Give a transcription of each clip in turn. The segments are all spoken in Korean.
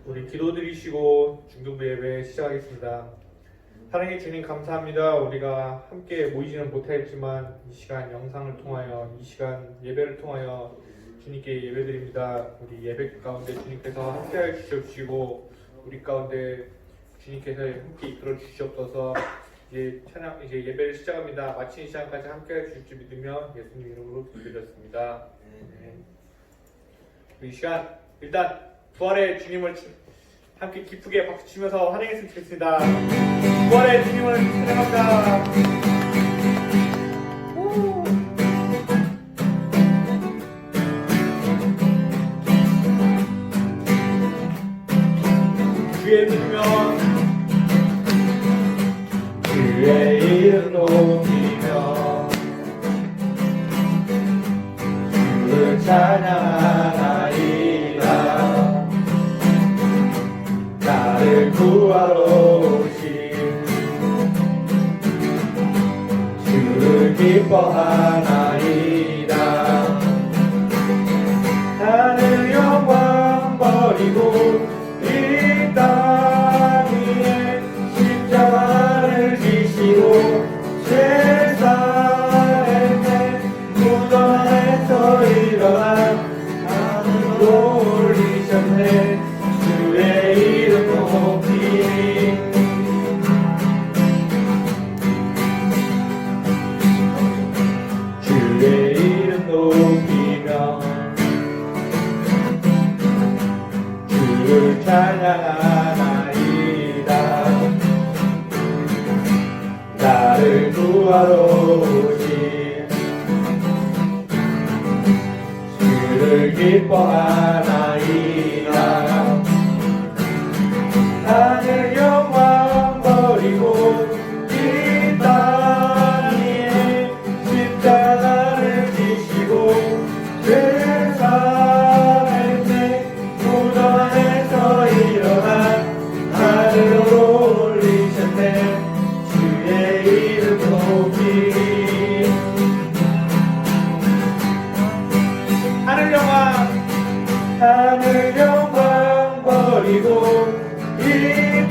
우리 기도드리시고 중등부 예배 시작하겠습니다. 사랑해 주님 감사합니다. 우리가 함께 모이지는 못하였지만 이 시간 영상을 통하여 이 시간 예배를 통하여 주님께 예배드립니다. 우리 예배 가운데 주님께서 함께하여 주시옵시고 우리 가운데 주님께서 함께 이끌어 주시옵소서. 이제 예배를 시작합니다. 마치는 시간까지 함께해 주실 줄 믿으며 예수님 이름으로 기도드렸습니다. 이 시간 일단 부활의 주님을 함께 기쁘게 박수치면서 환영했으면 좋겠습니다. 부활의 주님을 찬양합니다. 주의 누르면 주의 이름 높이며 주를 찬양하나이다. 나를 구하러 오신 주를 기뻐하나이다. 나는 영광 버리고 이 땅 위에 십자가를 지시고 세상의 무덤 안에서 일어나 하늘로 올리셨네. 주의 이름 높이니 주의 이름 높이며 주를 찬양하나이다. 나를 구하러 오신 주를 기뻐하나이다. 하늘 영광 버리고 이 땅 위에 십자가를 지시고 세상의 무덤 안에서 일어나 하늘로 올리셨네. 주의 이름 높이니 하늘 영광 버리고 이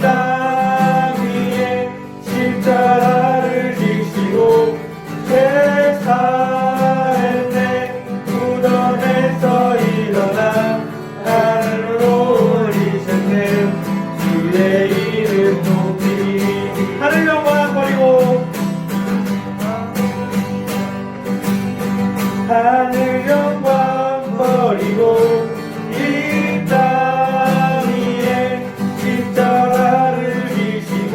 땅 위에 십자가를 지시고 세상의 무덤에서 일어나 하늘로 올리셨네. 주의 이름 높이니 하늘 영광 버리고 하늘 영광 버리고 이 땅 위에 십자가를 지시고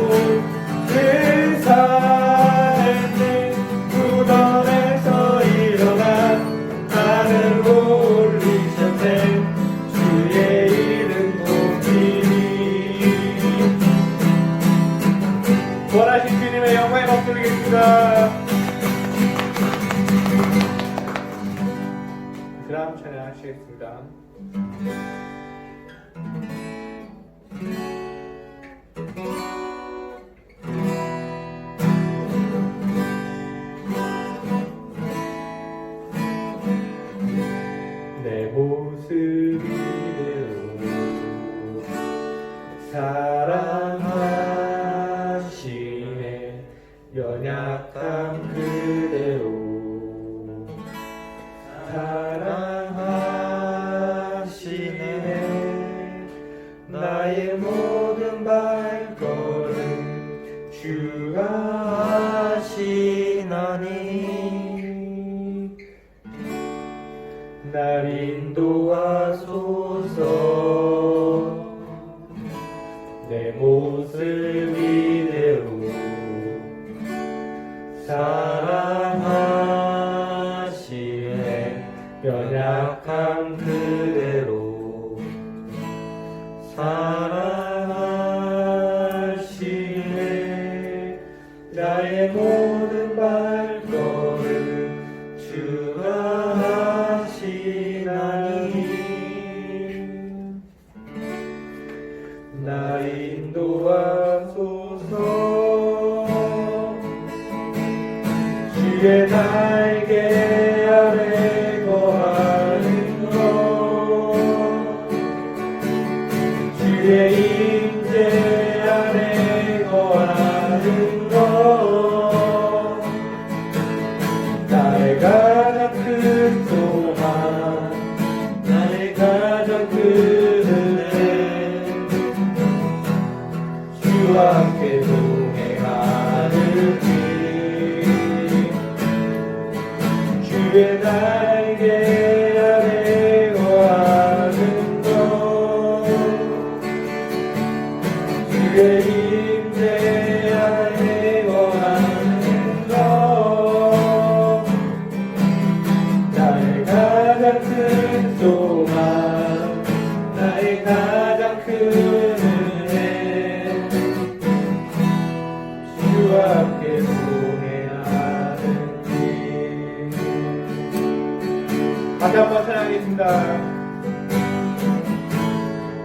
세상의 무덤에서 일어나 하늘로 올리셨네. 주의 이름 높이니 부활하신 주님의 영광에 박수 드리겠습니다. 그럼 찬양하시겠습니다. 내 모습 이대로 사랑하시네. 연약함 그대로 사랑하시네. 나의 모든 발걸음 주가 하시나니 날 인도하소서. 내 모습 이대로 사랑하시네. 연약함 그대로 사랑하시네. 나의 모든 발걸음 주가 하시나니 날 인도하소서. 주의 날개 아래 거하는 것 가장 큰 소망 나의 가장 큰 은혜 주와 함께 동행하는 길 다시 한번 찬양하겠습니다.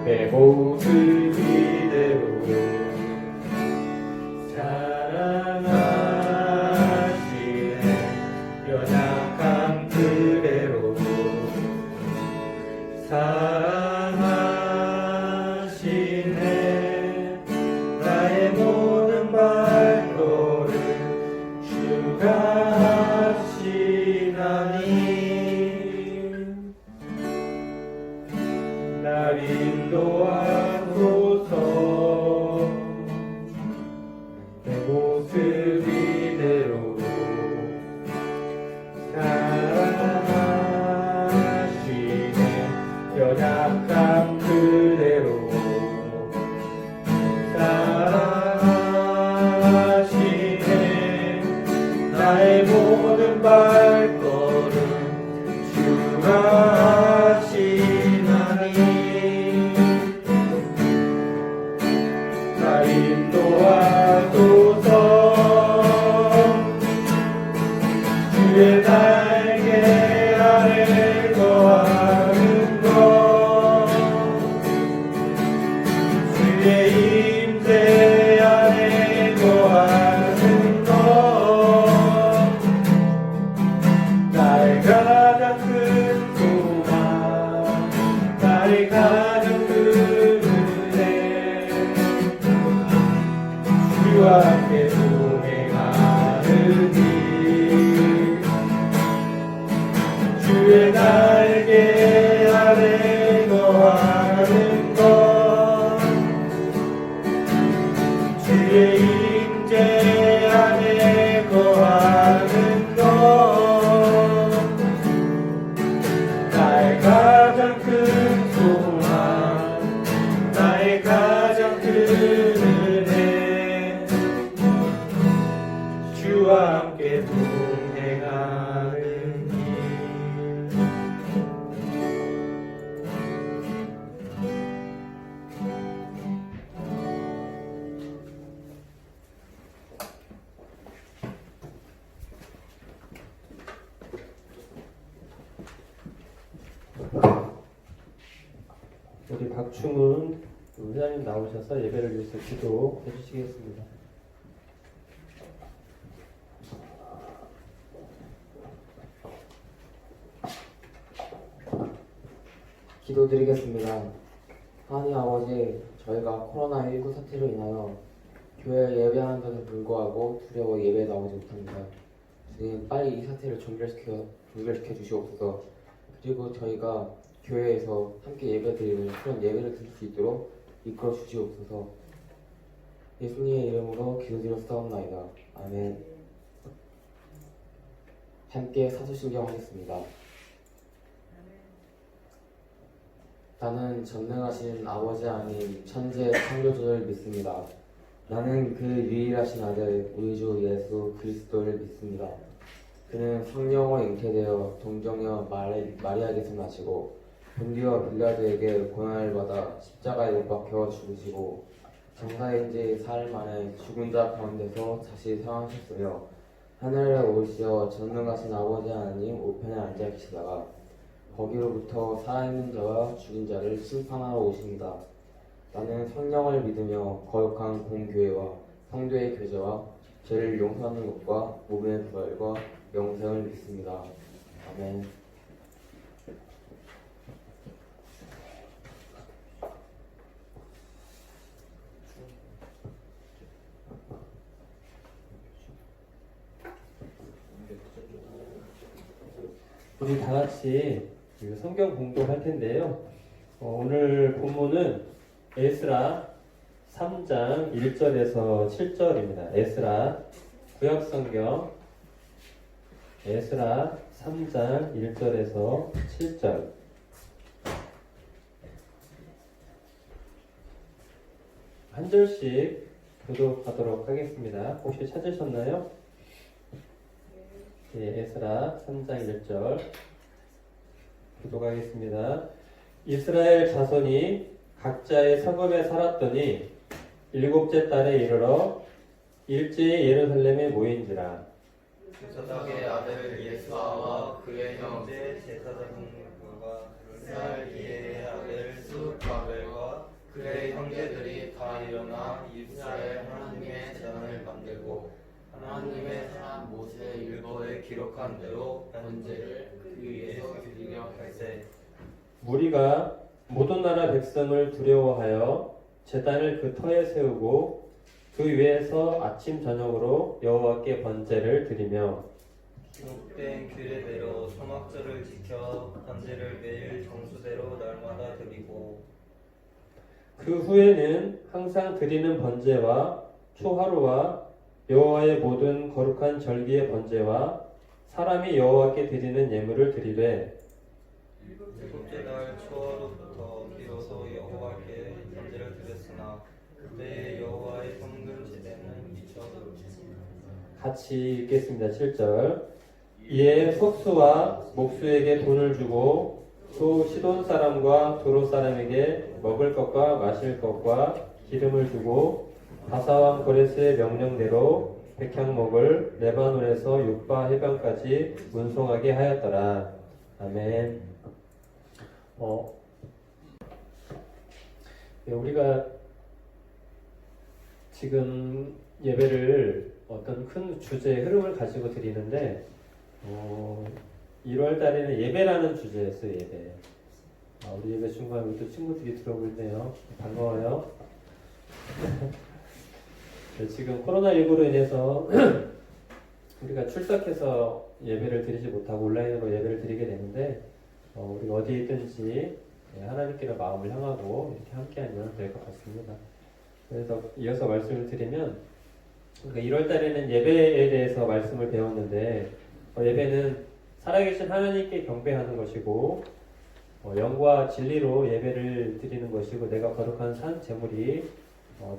내 모습 이대로 사랑하시네 연약함 그대로 사랑하시네 나의 모든 발걸음 주가 하시나니 날 인도하소서 내 모습 이대로 사랑하시네 연약함 그대로 사랑하시네 나의 모든 발걸음 주가 하시나니 날 인도하소서 주의 날개 아래 거하는 것 주의 임재 아래 거하는 것 나의 가장 큰 소망 나의 가장 큰 은혜 주와 함께 동행하는 길 주의 날개 아래 거하는 것 주의 임재 안에 거하는 것 나의 가장 큰 소망 나의 가장 큰 은혜 주와 함께 동행하는 길 우리 박충은 회장님 나오셔서 예배를 위해서 기도해 주시겠습니다. 기도드리겠습니다. 하나님 아버지, 저희가 코로나19 사태로 인하여 교회에 예배하는데도 불구하고 두려워 예배에 나오지 못합니다. 주님, 빨리 이 사태를 종결시켜 주시옵소서. 그리고 저희가 교회에서 함께 예배드리는 그런 예배를 드릴 수 있도록 이끌어 주시옵소서. 예수님의 이름으로 기도드렸사옵나이다. 아멘. 함께 사도신경 하겠습니다. 나는 전능하신 아버지 아닌 천재 창조주를 믿습니다. 나는 그 유일하신 아들 우리 주 예수 그리스도를 믿습니다. 그는 성령으로 잉태되어 동정녀 마리아에게서 나시고 본디오 빌라도에게 고난을 받아 십자가에 못 박혀 죽으시고 장사인 지 사흘 만에 죽은 자 가운데서 다시 살아나셨으며 하늘에 오르시어 전능하신 아버지 하나님 우편에 앉아 계시다가 거기로부터 살아있는 자와 죽은 자를 심판하러 오십니다. 나는 성령을 믿으며 거룩한 공교회와 성도의 교제와 죄를 용서하는 것과 몸의 부활과 영생을 믿습니다. 아멘. 우리 다 같이 성경 공독할 텐데요. 오늘 본문은 에스라 3장 1절에서 7절입니다. 에스라 구약성경 에스라 3장 1절에서 7절. 한 절씩 교독하도록 하겠습니다. 혹시 찾으셨나요? 예, 에스라 3장 1절. 기도하겠습니다. 이스라엘 자손이 각자의 성읍에 살았더니 일곱째 달에 이르러 일제히 예루살렘에 모인지라. 조사닥의 아들 예수아와 그의 형제 제사장과 이스라엘의 아들 스룹바벨과 그의 형제들이 다 일어나 이스라엘 하나님의 재단을 만들고 하나님의 사람 모세 율법에 기록한 대로 번제를 그 위에서 드리려 할세. 무리가 모든 나라 백성을 두려워하여 제단을 그 터에 세우고 그 위에서 아침 저녁으로 여호와께 번제를 드리며 기록된 규례대로 초막절을 지켜 번제를 매일 정수대로 날마다 드리고 그 후에는 항상 드리는 번제와 초하루와 여호와의 모든 거룩한 절기의 번제와 사람이 여호와께 드리는 예물을 드리되 일곱째 날 초하루부터 비로소 여호와께 번제를 드렸으나 그때 여호와의 성금 제대는 미쳐들었습니다. 같이 읽겠습니다. 7절. 이에 속수와 목수에게 돈을 주고 또 시돈 사람과 도로 사람에게 먹을 것과 마실 것과 기름을 주고 바사왕 고레스의 명령대로 백향목을 레바논에서 육바 해변까지 운송하게 하였더라. 아멘. 우리가 지금 예배를 어떤 큰 주제의 흐름을 가지고 드리는데 1월 달에는 예배라는 주제였어요. 예배. 우리 예배 중간에 또 친구들이 들어오고 있네요. 반가워요. 지금 코로나19로 인해서 우리가 출석해서 예배를 드리지 못하고 온라인으로 예배를 드리게 되는데 우리가 어디에 있든지 하나님께로 마음을 향하고 이렇게 함께하면 될 것 같습니다. 그래서 이어서 말씀을 드리면 1월 달에는 예배에 대해서 말씀을 배웠는데 예배는 살아계신 하나님께 경배하는 것이고 영과 진리로 예배를 드리는 것이고 내가 거룩한 산 제물이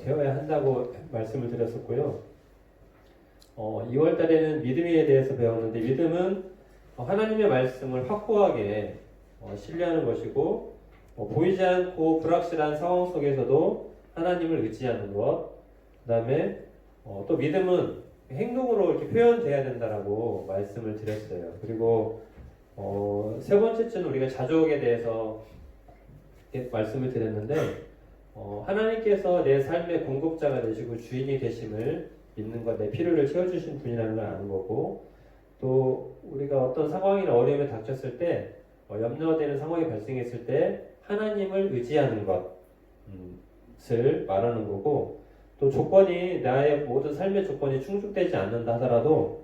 되어야 한다고 말씀을 드렸었고요. 2월 달에는 믿음에 대해서 배웠는데 믿음은 하나님의 말씀을 확고하게 신뢰하는 것이고 보이지 않고 불확실한 상황 속에서도 하나님을 의지하는 것. 그 다음에 또 믿음은 행동으로 이렇게 표현돼야 된다라고 말씀을 드렸어요. 그리고 세 번째 주는 우리가 자족에 대해서 말씀을 드렸는데 하나님께서 내 삶의 공급자가 되시고 주인이 되심을 믿는 것, 내 필요를 채워주신 분이라는 걸 아는 거고 또 우리가 어떤 상황이나 어려움에 닥쳤을 때 염려되는 상황이 발생했을 때 하나님을 의지하는 것을 말하는 거고 또 조건이 나의 모든 삶의 조건이 충족되지 않는다 하더라도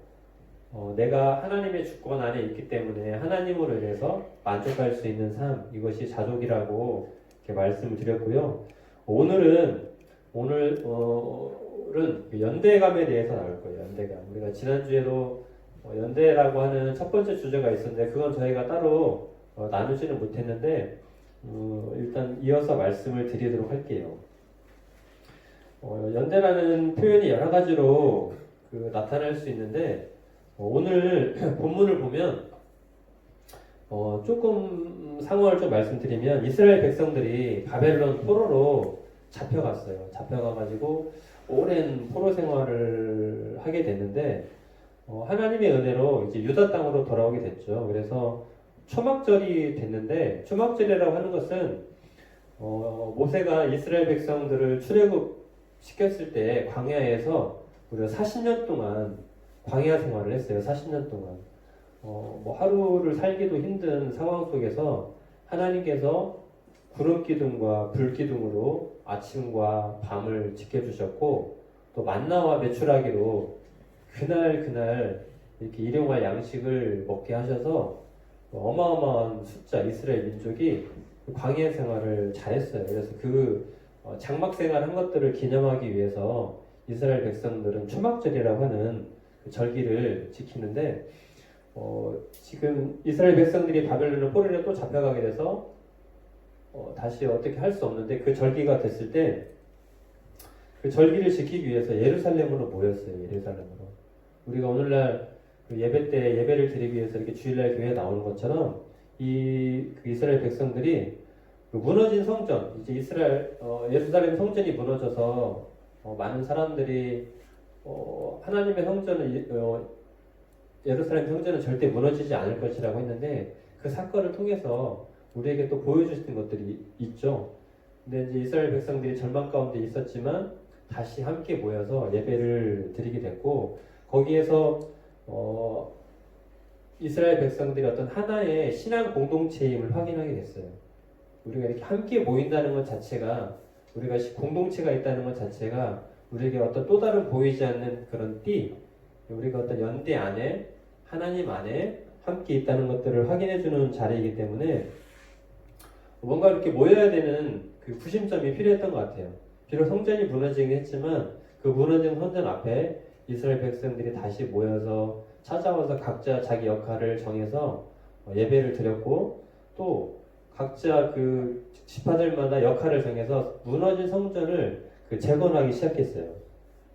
내가 하나님의 주권 안에 있기 때문에 하나님으로 인해서 만족할 수 있는 삶 이것이 자족이라고 이렇게 말씀을 드렸고요. 오늘은 연대감에 대해서 나올 거예요. 연대감. 우리가 지난주에도 연대라고 하는 첫 번째 주제가 있었는데 그건 저희가 따로 나누지는 못했는데 일단 이어서 말씀을 드리도록 할게요. 연대라는 표현이 여러 가지로 나타날 수 있는데 오늘 본문을 보면 조금 상황을 좀 말씀드리면 이스라엘 백성들이 바벨론 포로로 잡혀갔어요. 잡혀가가지고 오랜 포로 생활을 하게 됐는데 하나님의 은혜로 이제 유다 땅으로 돌아오게 됐죠. 그래서 초막절이 됐는데 초막절이라고 하는 것은 모세가 이스라엘 백성들을 출애굽 시켰을 때 광야에서 우리가 40년 동안 광야 생활을 했어요. 40년 동안 하루를 살기도 힘든 상황 속에서 하나님께서 구름 기둥과 불 기둥으로 아침과 밤을 지켜주셨고 또 만나와 메추라기로 그날 이렇게 일용할 양식을 먹게 하셔서 어마어마한 숫자 이스라엘 민족이 광야 생활을 잘했어요. 그래서 장막 생활한 것들을 기념하기 위해서 이스라엘 백성들은 초막절이라고 하는 그 절기를 지키는데 지금 이스라엘 백성들이 바벨론의 포로로 또 잡혀가게 돼서 다시 어떻게 할 수 없는데 그 절기가 됐을 때 그 절기를 지키기 위해서 예루살렘으로 모였어요. 예루살렘으로. 우리가 오늘날 그 예배 때 예배를 드리기 위해서 이렇게 주일날 교회에 나오는 것처럼 그 이스라엘 백성들이 그 무너진 성전, 이제 예루살렘 성전이 무너져서 많은 사람들이 하나님의 성전은 예루살렘 성전은 절대 무너지지 않을 것이라고 했는데 그 사건을 통해서 우리에게 또 보여주시는 것들이 있죠. 근데 이제 이스라엘 백성들이 절망 가운데 있었지만 다시 함께 모여서 예배를 드리게 됐고 거기에서 이스라엘 백성들이 어떤 하나의 신앙 공동체임을 확인하게 됐어요. 우리가 이렇게 함께 모인다는 것 자체가 우리가 공동체가 있다는 것 자체가 우리에게 어떤 또 다른 보이지 않는 그런 우리가 어떤 연대 안에 하나님 안에 함께 있다는 것들을 확인해주는 자리이기 때문에 뭔가 이렇게 모여야 되는 그 구심점이 필요했던 것 같아요. 비록 성전이 무너지긴 했지만 그 무너진 성전 앞에 이스라엘 백성들이 다시 모여서 찾아와서 각자 자기 역할을 정해서 예배를 드렸고 또 각자 그 지파들마다 역할을 정해서 무너진 성전을 재건하기 시작했어요.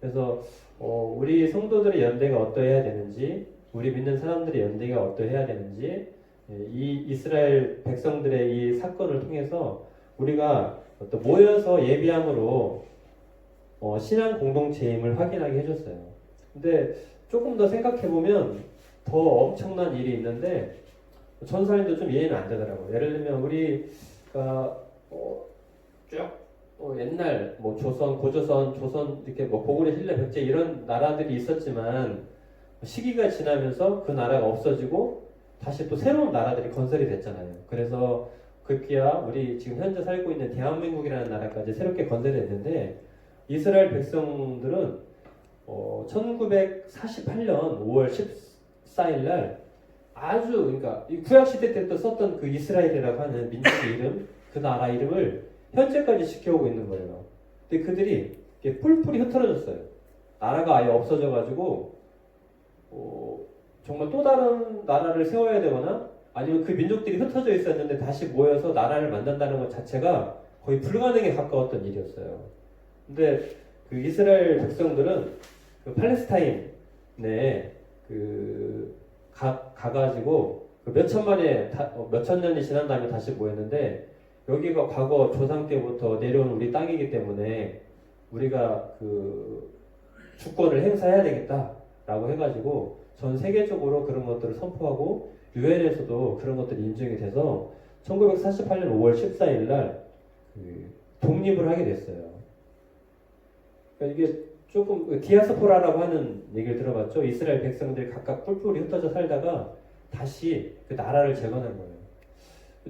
그래서 우리 성도들의 연대가 어떠해야 되는지, 우리 믿는 사람들의 연대가 어떠해야 되는지, 이 이스라엘 백성들의 이 사건을 통해서 우리가 어떤 모여서 예비함으로 신앙 공동체임을 확인하게 해줬어요. 근데 조금 더 생각해보면 더 엄청난 일이 있는데 전사님도 좀 이해는 안 되더라고요. 예를 들면 우리가 쭉 옛날 조선, 고조선, 조선 이렇게 고구려, 신라, 백제 이런 나라들이 있었지만 시기가 지나면서 그 나라가 없어지고 다시 또 새로운 나라들이 건설이 됐잖아요. 그래서 급기야 우리 지금 현재 살고 있는 대한민국이라는 나라까지 새롭게 건설이 됐는데 이스라엘 백성들은 1948년 5월 14일 날 아주 그러니까 이 구약 시대 때 또 썼던 그 이스라엘이라고 하는 민족의 이름, 그 나라 이름을 현재까지 지켜오고 있는 거예요. 근데 그들이 뿔뿔이 흩어졌어요. 나라가 아예 없어져가지고 정말 또 다른 나라를 세워야 되거나 아니면 그 민족들이 흩어져 있었는데 다시 모여서 나라를 만든다는 것 자체가 거의 불가능에 가까웠던 일이었어요. 근데 그 이스라엘 백성들은 그 팔레스타인에 가가지고 몇천 년이 지난 다음에 다시 모였는데 여기가 과거 조상 때부터 내려온 우리 땅이기 때문에 우리가 그 주권을 행사해야 되겠다라고 해가지고 전 세계적으로 그런 것들을 선포하고 유엔에서도 그런 것들이 인정이 돼서 1948년 5월 14일 날 독립을 하게 됐어요. 그러니까 이게 조금 디아스포라라고 하는 얘기를 들어봤죠. 이스라엘 백성들이 각각 뿔뿔이 흩어져 살다가 다시 그 나라를 재건한 거예요.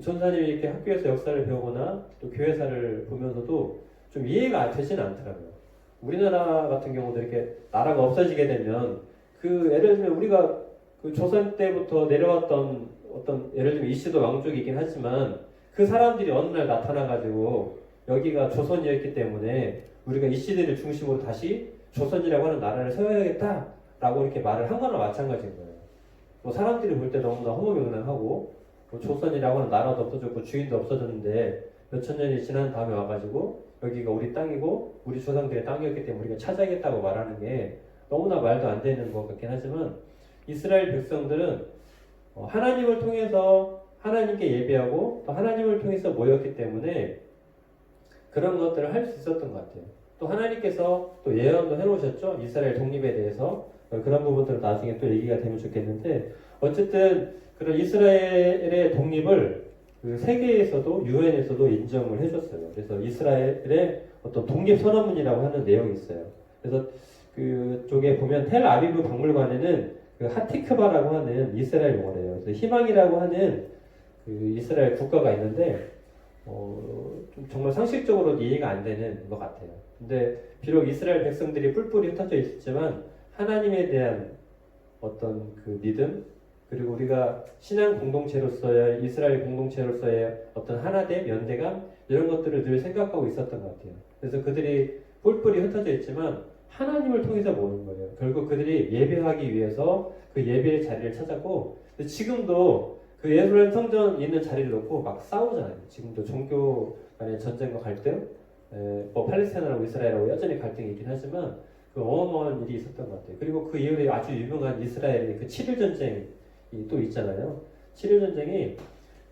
전사님이 이렇게 학교에서 역사를 배우거나 또 교회사를 보면서도 좀 이해가 되지는 않더라고요. 우리나라 같은 경우도 이렇게 나라가 없어지게 되면 예를 들면 우리가 그 조선 때부터 내려왔던 어떤 예를 들면 이시도 왕족이 있긴 하지만 그 사람들이 어느 날 나타나가지고 여기가 조선이었기 때문에 우리가 이시대를 중심으로 다시 조선이라고 하는 나라를 세워야겠다라고 이렇게 말을 한 거나 마찬가지인 거예요. 사람들이 볼 때 너무나 허무맹랑하고 조선이라고 하는 나라도 없어졌고 주인도 없어졌는데 몇천 년이 지난 다음에 와가지고 여기가 우리 땅이고 우리 조상들의 땅이었기 때문에 우리가 찾아야겠다고 말하는 게 너무나 말도 안 되는 것 같긴 하지만 이스라엘 백성들은 하나님을 통해서 하나님께 예배하고 또 하나님을 통해서 모였기 때문에 그런 것들을 할 수 있었던 것 같아요. 또 하나님께서 또 예언도 해놓으셨죠. 이스라엘 독립에 대해서 그런 부분들은 나중에 또 얘기가 되면 좋겠는데 어쨌든 그런 이스라엘의 독립을 그 세계에서도 유엔에서도 인정을 해줬어요. 그래서 이스라엘의 어떤 독립선언문이라고 하는 내용이 있어요. 그래서 그쪽에 보면 텔아비브 박물관에는 그 하티크바라고 하는 이스라엘 용어래요. 그래서 희망이라고 하는 그 이스라엘 국가가 있는데 좀 정말 상식적으로 이해가 안 되는 것 같아요. 근데 비록 이스라엘 백성들이 뿔뿔이 흩어져 있었지만 하나님에 대한 어떤 그 믿음 그리고 우리가 신앙 공동체로서의 이스라엘 공동체로서의 어떤 하나됨, 연대감 이런 것들을 늘 생각하고 있었던 것 같아요. 그래서 그들이 뿔뿔이 흩어져 있지만 하나님을 통해서 모는 거예요. 결국 그들이 예배하기 위해서 그 예배의 자리를 찾았고 지금도 그 예루살렘 성전 있는 자리를 놓고 막 싸우잖아요. 지금도 종교 간의 전쟁과 갈등, 팔레스타인하고 이스라엘하고 여전히 갈등이 있긴 하지만 그 어마어마한 일이 있었던 것 같아요. 그리고 그 이후에 아주 유명한 이스라엘의 그 7일 전쟁이 또 있잖아요. 7일 전쟁이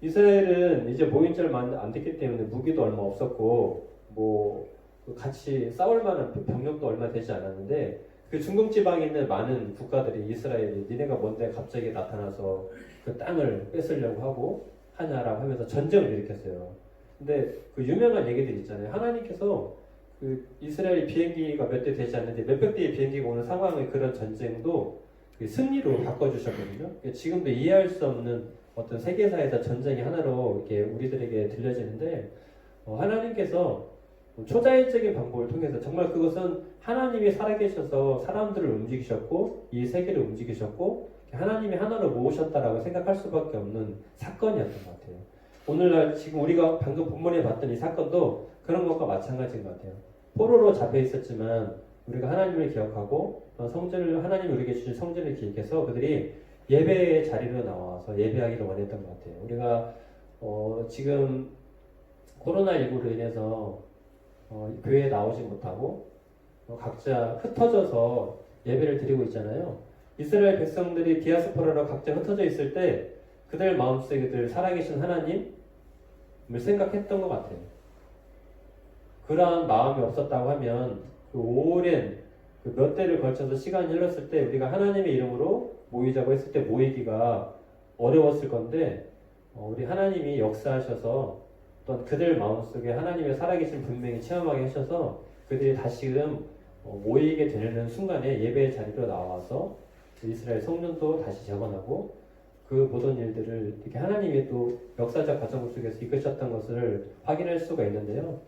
이스라엘은 이제 모인 지 얼마 안 됐기 때문에 무기도 얼마 없었고 뭐 같이 싸울 만한 병력도 얼마 되지 않았는데 그 중동 지방에 있는 많은 국가들이 이스라엘이 니네가 뭔데 갑자기 나타나서 그 땅을 뺏으려고 하고 하냐라고 하면서 전쟁을 일으켰어요. 근데 그 유명한 얘기들 있잖아요. 하나님께서 그 이스라엘 비행기가 몇 대 되지 않는데 몇백 대의 비행기가 오는 상황의 그런 전쟁도 그 승리로 바꿔주셨거든요. 지금도 이해할 수 없는 어떤 세계사에서 전쟁이 하나로 이렇게 우리들에게 들려지는데 하나님께서 초자연적인 방법을 통해서 정말 그것은 하나님이 살아계셔서 사람들을 움직이셨고 이 세계를 움직이셨고 하나님이 하나로 모으셨다라고 생각할 수밖에 없는 사건이었던 것 같아요. 오늘날 지금 우리가 방금 본문에 봤던 이 사건도 그런 것과 마찬가지인 것 같아요. 포로로 잡혀 있었지만 우리가 하나님을 기억하고 성전을 하나님이 우리에게 주신 성전을 기억해서 그들이 예배의 자리로 나와서 예배하기를 원했던 것 같아요. 우리가 지금 코로나19로 인해서 교회에 나오지 못하고 각자 흩어져서 예배를 드리고 있잖아요. 이스라엘 백성들이 디아스포라로 각자 흩어져 있을 때 그들 마음속에 늘 살아계신 하나님을 생각했던 것 같아요. 그러한 마음이 없었다고 하면 그 오랜 몇 대를 걸쳐서 시간이 흘렀을 때 우리가 하나님의 이름으로 모이자고 했을 때 모이기가 어려웠을 건데 우리 하나님이 역사하셔서 또한 그들 마음속에 하나님의 살아계신 분명히 체험하게 하셔서 그들이 다시금 모이게 되는 순간에 예배의 자리로 나와서 이스라엘 성전도 다시 재건하고 그 모든 일들을 이렇게 하나님이 또 역사적 과정 속에서 이끄셨던 것을 확인할 수가 있는데요.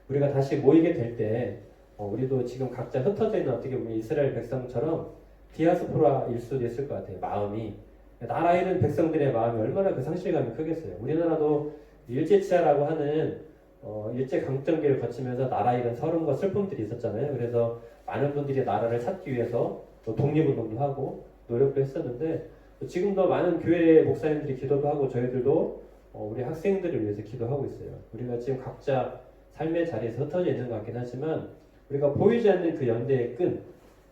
우리가 다시 모이게 될 때 우리도 지금 각자 흩어져 있는 어떻게 보면 이스라엘 백성처럼 디아스포라일 수도 있을 것 같아요. 마음이 나라 잃은 백성들의 마음이 얼마나 그 상실감이 크겠어요. 우리나라도 일제치하라고 하는 일제 강점기를 거치면서 나라 잃은 서름과 슬픔들이 있었잖아요. 그래서 많은 분들이 나라를 찾기 위해서 또 독립운동도 하고 노력도 했었는데 지금도 많은 교회 목사님들이 기도도 하고 저희들도 우리 학생들을 위해서 기도하고 있어요. 우리가 지금 각자 삶의 자리에서 흩어져 있는 것 같긴 하지만 우리가 보이지 않는 그 연대의 끈,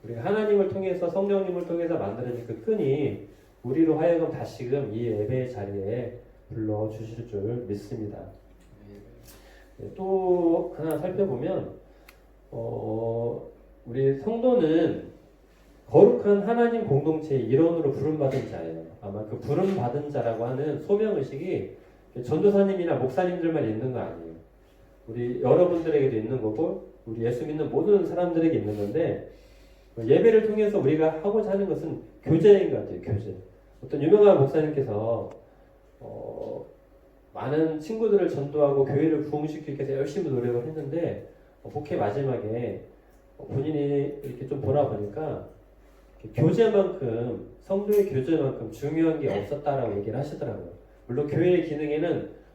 우리가 하나님을 통해서 성령님을 통해서 만드는 그 끈이 우리로 하여금 다시금 이 예배의 자리에 불러주실 줄 믿습니다. 또 하나 살펴보면 우리 성도는 거룩한 하나님 공동체의 일원으로 부름받은 자예요. 아마 그 부름받은 자라고 하는 소명의식이 전도사님이나 목사님들만 있는 거 아니에요. 우리 여러분들에게도 있는 거고 우리 예수 믿는 모든 사람들에게 있는 건데 예배를 통해서 우리가 하고자 하는 것은 교제인 것 같아요. 교제. 어떤 유명한 목사님께서 많은 친구들을 전도하고 교회를 부흥시키기 위해서 열심히 노력을 했는데 목회 마지막에 본인이 이렇게 좀 돌아보니까 교제만큼 성도의 교제만큼 중요한 게 없었다라고 얘기를 하시더라고요. 물론 교회의 기능에는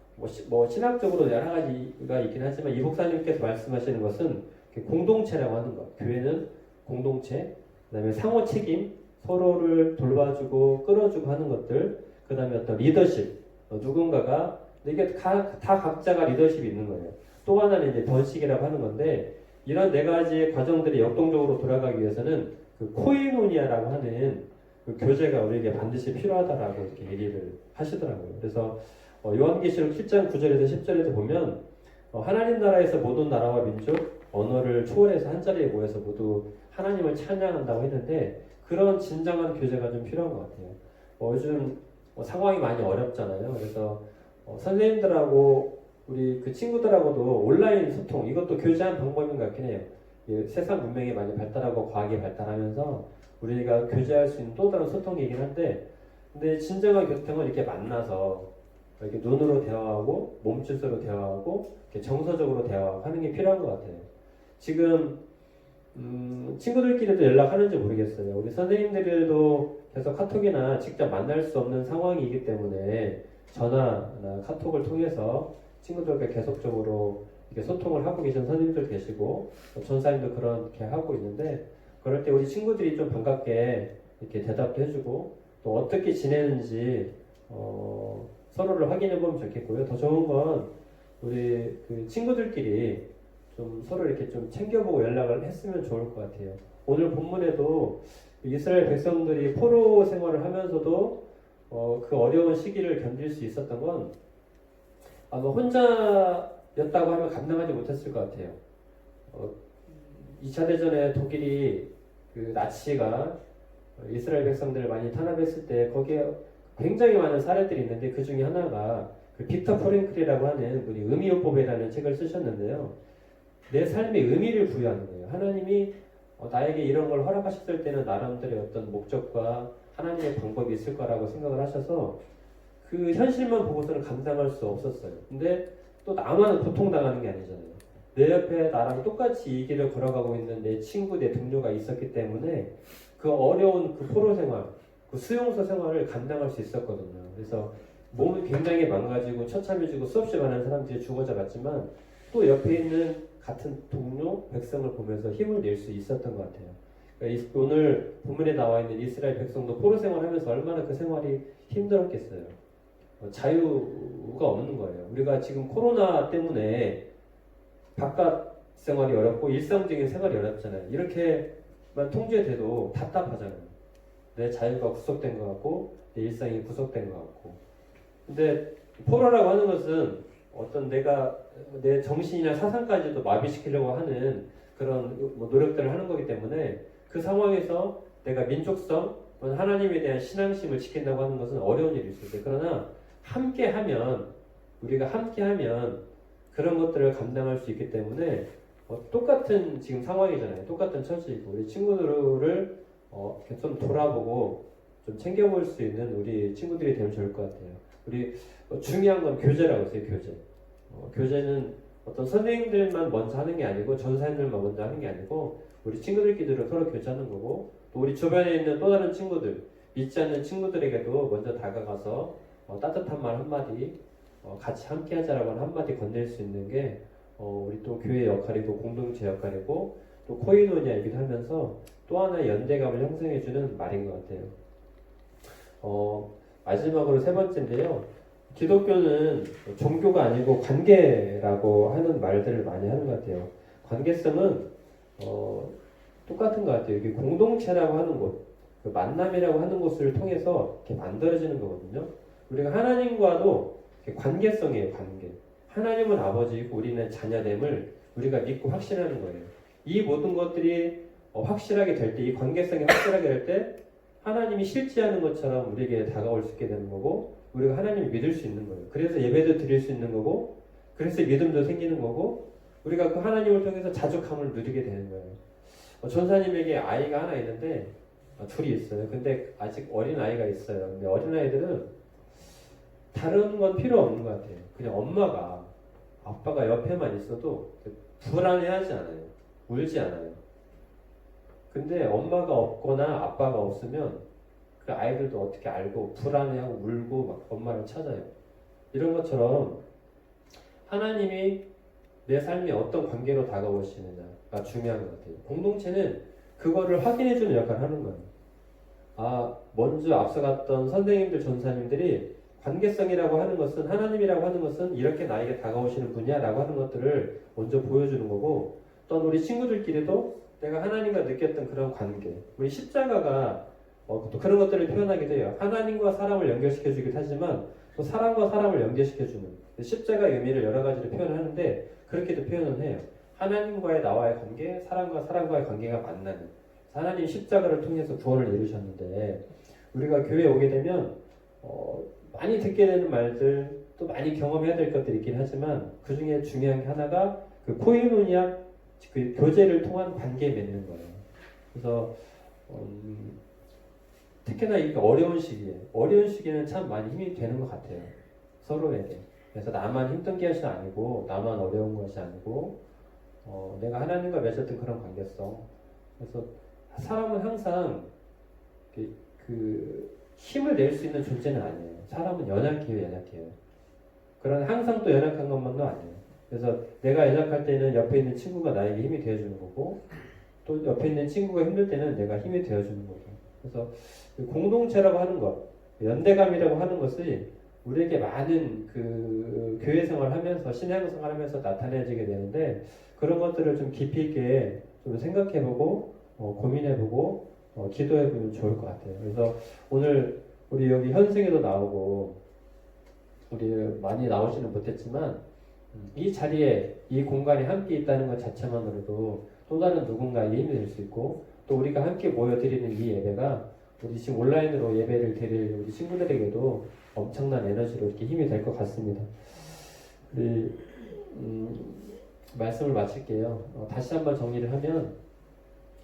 뭐 신학적으로 여러 가지가 있긴 하지만 이 목사님께서 말씀하시는 것은 공동체라고 하는 것. 교회는 공동체, 그다음에 상호 책임, 서로를 돌봐주고 끌어주고 하는 것들, 그다음에 어떤 리더십, 누군가가 이게 다 각자가 리더십이 있는 거예요. 또 하나는 이제 번식이라고 하는 건데 이런 네 가지의 과정들이 역동적으로 돌아가기 위해서는 그 코이노니아라고 하는 그 교제가 우리에게 반드시 필요하다라고 이렇게 얘기를 하시더라고요. 그래서 요한계시록 7장 9절에서 10절에도 보면 하나님 나라에서 모든 나라와 민족, 언어를 초월해서 한 자리에 모여서 모두 하나님을 찬양한다고 했는데 그런 진정한 교제가 좀 필요한 것 같아요. 요즘 상황이 많이 어렵잖아요. 그래서 선생님들하고 우리 그 친구들하고도 온라인 소통 이것도 교제한 방법인 것 같긴 해요. 세상 문명이 많이 발달하고 과학이 발달하면서 우리가 교제할 수 있는 또 다른 소통이긴 한데 근데 진정한 교통은 이렇게 만나서 이렇게 눈으로 대화하고 몸짓으로 대화하고 이렇게 정서적으로 대화하고 하는 게 필요한 것 같아요. 지금 친구들끼리도 연락하는지 모르겠어요. 우리 선생님들도 계속 카톡이나 직접 만날 수 없는 상황이기 때문에 전화나 카톡을 통해서 친구들과 계속적으로 이렇게 소통을 하고 계신 선생님들 계시고 전사님도 그렇게 하고 있는데 그럴 때 우리 친구들이 좀 반갑게 이렇게 대답도 해주고 또 어떻게 지내는지 서로를 확인해 보면 좋겠고요. 더 좋은 건 우리 그 친구들끼리 좀 서로 이렇게 좀 챙겨보고 연락을 했으면 좋을 것 같아요. 오늘 본문에도 이스라엘 백성들이 포로 생활을 하면서도 그 어려운 시기를 견딜 수 있었던 건 아마 혼자였다고 하면 감당하지 못했을 것 같아요. 2차 대전에 독일이 그 나치가 이스라엘 백성들을 많이 탄압했을 때 거기에 굉장히 많은 사례들이 있는데 그 중에 하나가 그 빅터 프랭클이라고 하는 분이 의미요법이라는 책을 쓰셨는데요. 내 삶에 의미를 부여하는 거예요. 하나님이 나에게 이런 걸 허락하셨을 때는 나름대로의 어떤 목적과 하나님의 방법이 있을 거라고 생각을 하셔서 그 현실만 보고서는 감당할 수 없었어요. 근데 또 나만 고통당하는 게 아니잖아요. 내 옆에 나랑 똑같이 이 길을 걸어가고 있는 내 친구, 내 동료가 있었기 때문에 그 어려운 그 포로 생활, 그 수용소 생활을 감당할 수 있었거든요. 그래서 몸이 굉장히 망가지고 처참해지고 수없이 많은 사람들이 죽어져 갔지만 또 옆에 있는 같은 동료, 백성을 보면서 힘을 낼 수 있었던 것 같아요. 그러니까 오늘 본문에 나와 있는 이스라엘 백성도 포로 생활하면서 얼마나 그 생활이 힘들었겠어요. 자유가 없는 거예요. 우리가 지금 코로나 때문에 바깥 생활이 어렵고 일상적인 생활이 어렵잖아요. 이렇게만 통제돼도 답답하잖아요. 내 자유가 구속된 것 같고 내 일상이 구속된 것 같고. 근데 포로라고 하는 것은 어떤 내가 내 정신이나 사상까지도 마비시키려고 하는 그런 노력들을 하는 거기 때문에 그 상황에서 내가 민족성, 하나님에 대한 신앙심을 지킨다고 하는 것은 어려운 일일 수 있어요. 그러나 우리가 함께하면 그런 것들을 감당할 수 있기 때문에 똑같은 지금 상황이잖아요. 똑같은 처지이고 우리 친구들을 이렇게 좀 돌아보고 좀 챙겨볼 수 있는 우리 친구들이 되면 좋을 것 같아요. 우리 중요한 건 교제라고 했어요. 교제. 교제는 어떤 선생님들만 먼저 하는 게 아니고 전사님들만 먼저 하는 게 아니고 우리 친구들끼리도 서로 교제하는 거고 또 우리 주변에 있는 또 다른 친구들 믿지 않는 친구들에게도 먼저 다가가서 따뜻한 말 한마디 같이 함께 하자라고 하는 한마디 건넬 수 있는 게 우리 또 교회 역할이고 공동체 역할이고 또 코이노니아이기도 하면서 또 하나의 연대감을 형성해주는 말인 것 같아요. 마지막으로 세 번째인데요. 기독교는 종교가 아니고 관계라고 하는 말들을 많이 하는 것 같아요. 관계성은 똑같은 것 같아요. 이게 공동체라고 하는 곳, 그 만남이라고 하는 곳을 통해서 이렇게 만들어지는 거거든요. 우리가 하나님과도 관계성이에요. 관계. 하나님은 아버지이고 우리는 자녀됨을 우리가 믿고 확신하는 거예요. 이 모든 것들이 확실하게 될 때, 이 관계성이 확실하게 될 때 하나님이 실제하는 것처럼 우리에게 다가올 수 있게 되는 거고 우리가 하나님을 믿을 수 있는 거예요. 그래서 예배도 드릴 수 있는 거고 그래서 믿음도 생기는 거고 우리가 그 하나님을 통해서 자족함을 누리게 되는 거예요. 전사님에게 아이가 하나 있는데 둘이 있어요. 근데 아직 어린 아이가 있어요. 근데 어린 아이들은 다른 건 필요 없는 것 같아요. 그냥 엄마가 아빠가 옆에만 있어도 불안해하지 않아요. 울지 않아요. 근데 엄마가 없거나 아빠가 없으면 그 아이들도 어떻게 알고 불안해하고 울고 막 엄마를 찾아요. 이런 것처럼 하나님이 내 삶에 어떤 관계로 다가오시느냐가 중요한 것 같아요. 공동체는 그거를 확인해주는 역할을 하는 거예요. 먼저 앞서갔던 선생님들, 전사님들이 관계성이라고 하는 것은 하나님이라고 하는 것은 이렇게 나에게 다가오시는 분이야 라고 하는 것들을 먼저 보여주는 거고 또 우리 친구들끼리도 내가 하나님과 느꼈던 그런 관계 우리 십자가가 또 그런 것들을 표현하기도 해요. 하나님과 사람을 연결시켜주기도 하지만 또 사람과 사람을 연결시켜주는 십자가의 의미를 여러 가지로 표현하는데 그렇게도 표현을 해요. 하나님과의 나와의 관계, 사람과 사람과의 관계가 만나는 하나님 십자가를 통해서 구원을 이루셨는데 우리가 교회에 오게 되면 많이 듣게 되는 말들 또 많이 경험해야 될 것들이 있긴 하지만 그 중에 중요한 게 하나가 그 코이노니아 그 교제를 통한 관계에 맺는 거예요. 그래서 특히나 이 어려운 시기에는 참 많이 힘이 되는 것 같아요. 서로에게. 그래서 나만 힘든 것이 아니고 나만 어려운 것이 아니고 내가 하나님과 맺었던 그런 관계성. 그래서 사람은 항상 그 힘을 낼 수 있는 존재는 아니에요. 사람은 연약해요. 그러나 항상 또 연약한 것만도 아니에요. 그래서 내가 연약할 때는 옆에 있는 친구가 나에게 힘이 되어주는 거고 또 옆에 있는 친구가 힘들 때는 내가 힘이 되어주는 거죠. 그래서 공동체라고 하는 것, 연대감이라고 하는 것이 우리에게 많은 그 교회 생활하면서 신앙생활 하면서 나타내지게 되는데 그런 것들을 좀 깊이 있게 좀 생각해보고 고민해보고 기도해보면 좋을 것 같아요. 그래서 오늘 우리 여기 현승에도 나오고 우리 많이 나오지는 못했지만 이 자리에 이 공간에 함께 있다는 것 자체만으로도 또 다른 누군가의 힘이 될 수 있고 또 우리가 함께 모여드리는 이 예배가 우리 지금 온라인으로 예배를 드릴 우리 친구들에게도 엄청난 에너지로 이렇게 힘이 될 것 같습니다. 우리 말씀을 마칠게요. 다시 한번 정리를 하면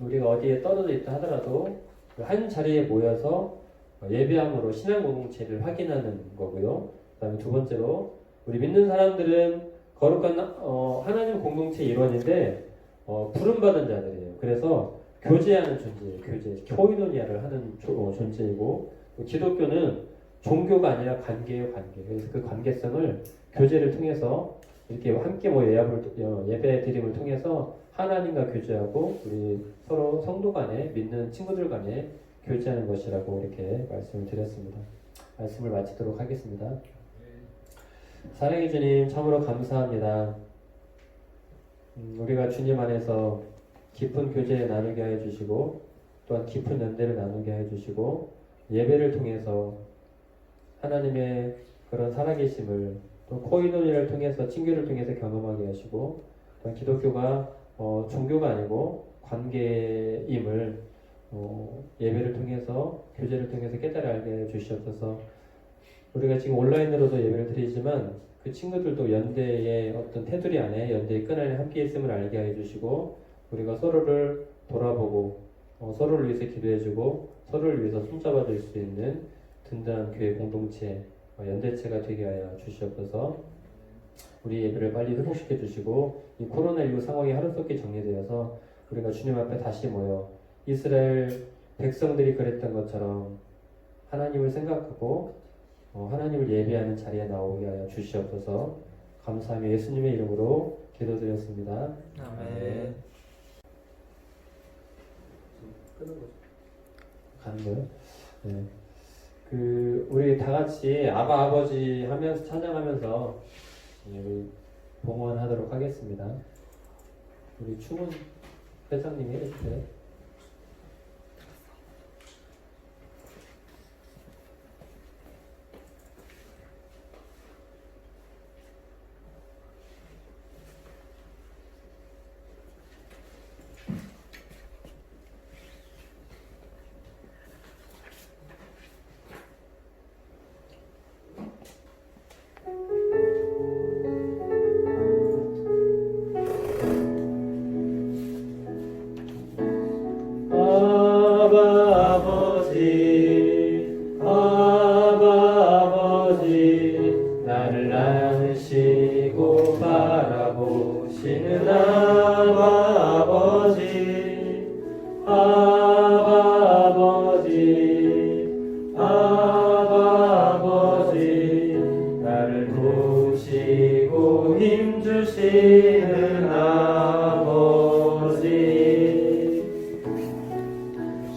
우리가 어디에 떨어져 있다 하더라도 한 자리에 모여서 예배함으로 신앙 공동체를 확인하는 거고요. 그다음에 두 번째로 우리 믿는 사람들은 거룩한 하나님 공동체 일원인데 부름받은 자들이에요. 그래서 교제하는 존재예요. 교제, 코이노니아를 하는 존재이고 기독교는 종교가 아니라 관계예요. 관계. 그래서 그 관계성을 교제를 통해서 이렇게 함께 모여 예배 드림을 통해서 하나님과 교제하고 우리 서로 성도 간에 믿는 친구들 간에 교제하는 것이라고 이렇게 말씀을 드렸습니다. 말씀을 마치도록 하겠습니다. 사랑해 주님 참으로 감사합니다. 우리가 주님 안에서 깊은 교제를 나누게 하여 주시고 또한 깊은 연대를 나누게 하여 주시고 예배를 통해서 하나님의 그런 살아계심을 또 코이노니아를 통해서 친교를 통해서 경험하게 하시고 또한 기독교가 종교가 아니고 관계임을 예배를 통해서 교제를 통해서 깨달아 알게 해 주시옵소서. 우리가 지금 온라인으로도 예배를 드리지만 그 친구들도 연대의 어떤 테두리 안에 연대의 끈 안에 함께 있음을 알게 해 주시고 우리가 서로를 돌아보고 서로를 위해서 기도해주고 서로를 위해서 손잡아 줄 수 있는 든든한 교회 공동체 연대체가 되게 하여 주시옵소서. 우리 예배를 빨리 회복시켜 주시고 이 코로나19 상황이 하루속히 정리되어서 우리가 주님 앞에 다시 모여 이스라엘 백성들이 그랬던 것처럼 하나님을 생각하고 하나님을 예배하는 자리에 나오게 하여 주시옵소서. 감사하며 예수님의 이름으로 기도드렸습니다. 아멘. 가는 거요? 네. 우리 다 같이 아바 아버지 하면서 찬양하면서 우리 봉헌하도록 하겠습니다. 우리 충훈 회장님이 해주세요.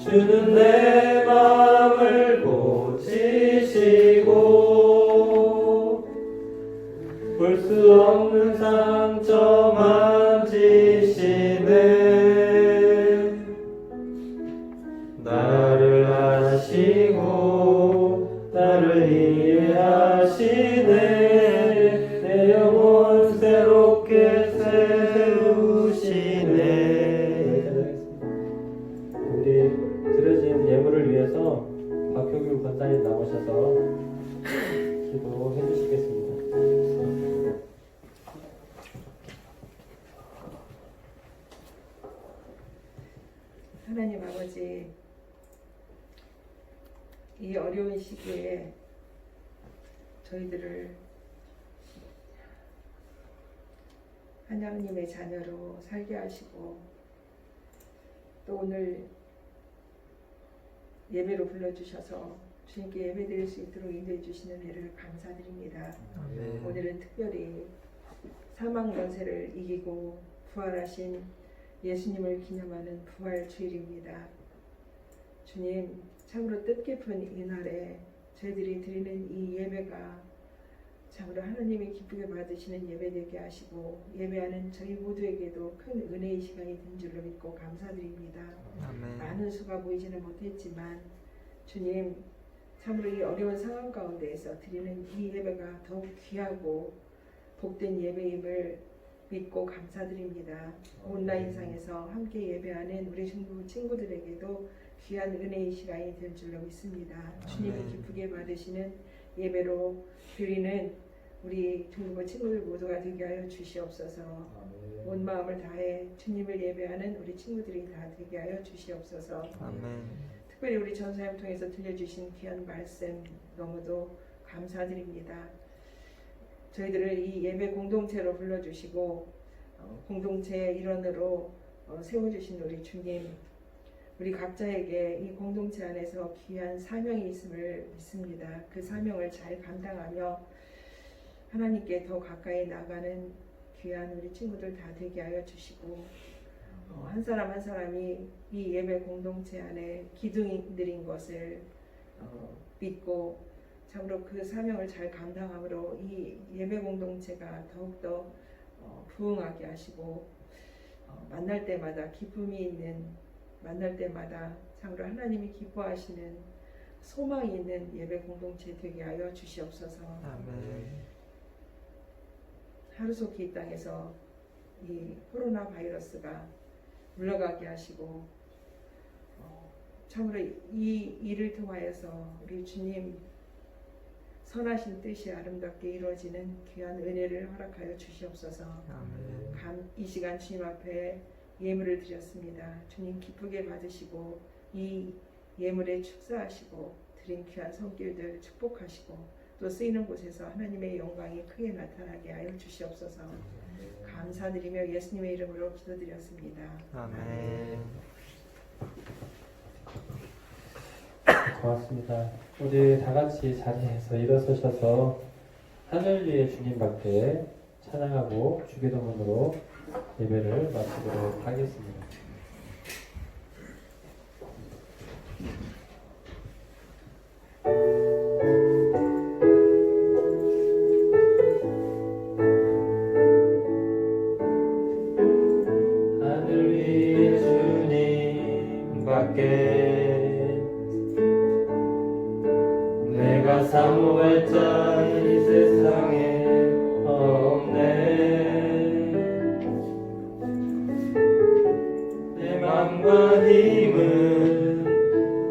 주는 내 마음을 고치시고 볼 수 없는 상처 만지시네. 나를 아시고 나를 이해하시네. 내 영혼 새롭게 세우시네. 우리 드려진 예물을 위해서 박효규 권사님 나오셔서 기도해 주시겠습니다. 하나님 아버지, 이 어려운 시기에 저희들을 하나님의 자녀로 살게 하시고 또 오늘 예배로 불러주셔서 주님께 예배드릴 수 있도록 인도해 주시는 애를 감사드립니다. 아멘. 오늘은 특별히 사망 권세를 이기고 부활하신 예수님을 기념하는 부활 주일입니다. 주님, 참으로 뜻깊은 이날에 저희들이 드리는 이 예배가 참으로 하나님이 기쁘게 받으시는 예배 되게 하시고 예배하는 저희 모두에게도 큰 은혜의 시간이 된 줄로 믿고 감사드립니다. 아멘. 많은 수가 보이지는 못했지만 주님, 참으로 이 어려운 상황 가운데에서 드리는 이 예배가 더욱 귀하고 복된 예배임을 믿고 감사드립니다. 온라인상에서 함께 예배하는 우리 중부 친구들에게도 귀한 은혜의 시간이 될 줄로 믿습니다. 주님이 기쁘게 받으시는 예배로 드리는 우리 중부 친구들 모두가 되게 하여 주시옵소서. 온 마음을 다해 주님을 예배하는 우리 친구들이 다 되게 하여 주시옵소서. 특별히 우리 전사님 통해서 들려주신 귀한 말씀 너무도 감사드립니다. 저희들을 이 예배 공동체로 불러주시고 공동체의 일원으로 세워주신 우리 주님, 우리 각자에게 이 공동체 안에서 귀한 사명이 있음을 믿습니다. 그 사명을 잘 감당하며 하나님께 더 가까이 나가는 귀한 우리 친구들 다 되게 하여 주시고 한 사람 한 사람이 이 예배 공동체 안에 기둥들인 것을 믿고 참으로 그 사명을 잘 감당함으로 이 예배 공동체가 더욱더 부흥하게 하시고 만날 때마다 기쁨이 있는, 만날 때마다 참으로 하나님이 기뻐하시는 소망이 있는 예배 공동체 되게 하여 주시옵소서. 하루속히 이 땅에서 이 코로나 바이러스가 물러가게 하시고 참으로 이 일을 통하여서 우리 주님 선하신 뜻이 아름답게 이루어지는 귀한 은혜를 허락하여 주시옵소서. 이 시간 주님 앞에 예물을 드렸습니다. 주님 기쁘게 받으시고 이 예물에 축사하시고 드린 귀한 손길들 축복하시고 또 쓰이는 곳에서 하나님의 영광이 크게 나타나게 하여 주시옵소서. 감사드리며 예수님의 이름으로 기도드렸습니다. 고맙습니다. 우리 다 같이 자리에서 일어서셔서 하늘 위의 주님 밖에 찬양하고 주기도문으로 예배를 마치도록 하겠습니다. 하늘 위의 주님 밖에 내가 사모할 자 이 세상에 없네. 내 맘과 힘은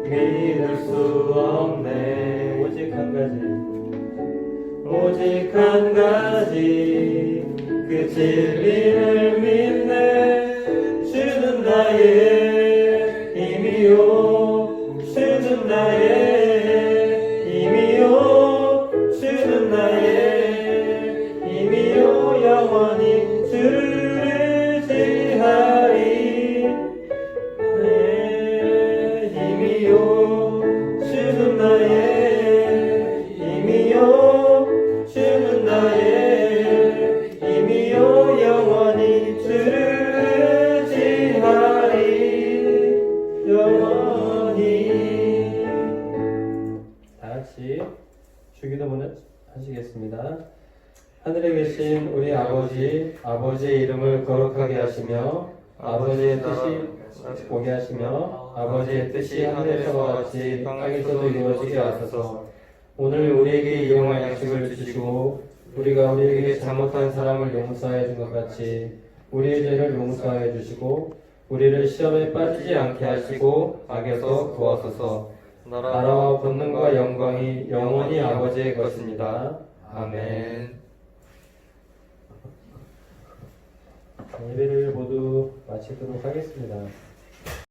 믿을 수 없네. 오직 한 가지 그 진리를 믿네. 주는 나의 힘이요, 주는 나의 힘이요, 주는 나의 힘이요. 영원히 주를 의지하리. 내 힘이요, 주는 나의 힘이요, 주는 나의 힘이요. 영원히 주를 의지하리. 영원히. 다 같이 주기도문을 하시겠습니다. 하늘에 계신 우리 아버지, 아버지의 이름을 거룩하게 하시며 아버지의 뜻이 오게 하시며 아버지의 뜻이 하늘에서와 같이 땅에서도 이루어지게 하소서. 오늘 우리에게 일용할 양식을 주시고 우리가 우리에게 잘못한 사람을 용서하여 준 것 같이 우리의 죄를 용서하여 주시고 우리를 시험에 빠지지 않게 하시고 악에서 구하소서. 나라와 권능과 영광이 영원히 아버지의 것입니다. 아멘. 예배를 모두 마치도록 하겠습니다.